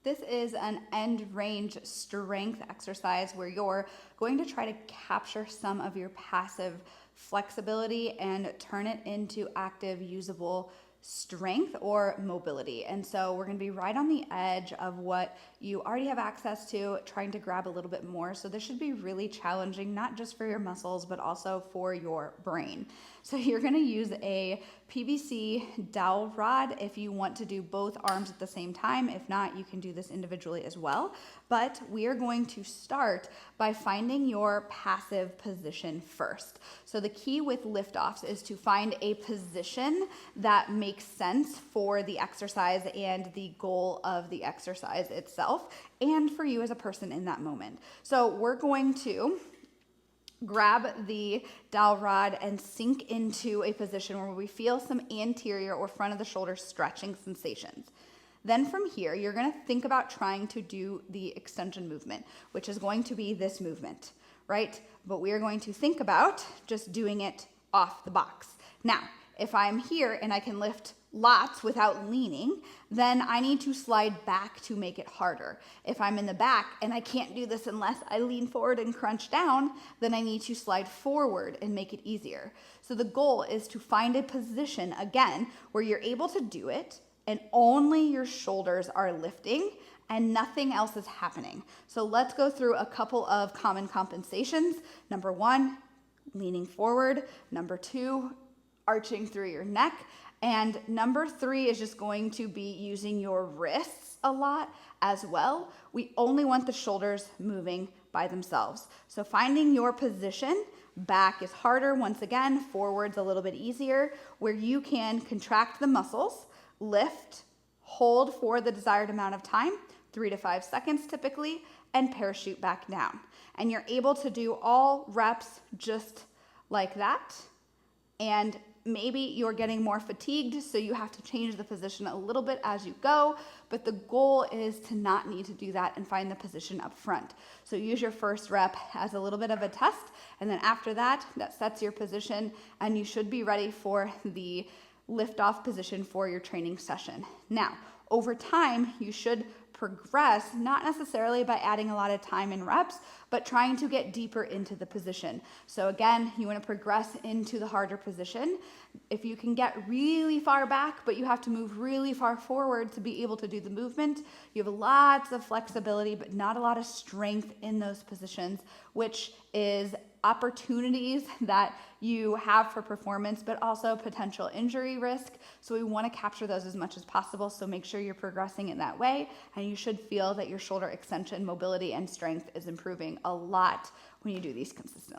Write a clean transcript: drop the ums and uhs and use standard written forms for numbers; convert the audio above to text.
This is an end range strength exercise where you're going to try to capture some of your passive flexibility and turn it into active, usable strength or mobility. And so we're going to be right on the edge of what you already have access to, trying to grab a little bit more. So this should be really challenging, not just for your muscles, but also for your brain. So you're going to use a PVC dowel rod if you want to do both arms at the same time. If not, you can do this individually as well. But we are going to start by finding your passive position first. So the key with liftoffs is to find a position that makes sense for the exercise and the goal of the exercise itself, and for you as a person in that moment. So we're going to grab the dowel rod and sink into a position where we feel some anterior or front of the shoulder stretching sensations. Then from here, you're going to think about trying to do the extension movement, which is going to be this movement, right? But we are going to think about just doing it off the box. Now, if I'm here and I can lift lots without leaning, then I need to slide back to make it harder. If I'm in the back and I can't do this unless I lean forward and crunch down, then I need to slide forward and make it easier. So the goal is to find a position, again, where you're able to do it and only your shoulders are lifting and nothing else is happening. So let's go through a couple of common compensations. Number one, leaning forward. Number two, arching through your neck. And number three is just going to be using your wrists a lot as well. We only want the shoulders moving by themselves. So finding your position, back is harder. Once again, forward's a little bit easier, where you can contract the muscles, lift, hold for the desired amount of time, 3 to 5 seconds typically, and parachute back down. And you're able to do all reps just like that. And maybe you're getting more fatigued, so you have to change the position a little bit as you go, but the goal is to not need to do that and find the position up front. So use your first rep as a little bit of a test, and then after that, that sets your position, and you should be ready for the lift-off position for your training session. Now, over time, you should progress, not necessarily by adding a lot of time and reps, but trying to get deeper into the position. So again, you want to progress into the harder position. If you can get really far back, but you have to move really far forward to be able to do the movement, you have lots of flexibility, but not a lot of strength in those positions, which is opportunities that you have for performance, but also potential injury risk. So we want to capture those as much as possible. So make sure you're progressing in that way, and you should feel that your shoulder extension, mobility, and strength is improving a lot when you do these consistently.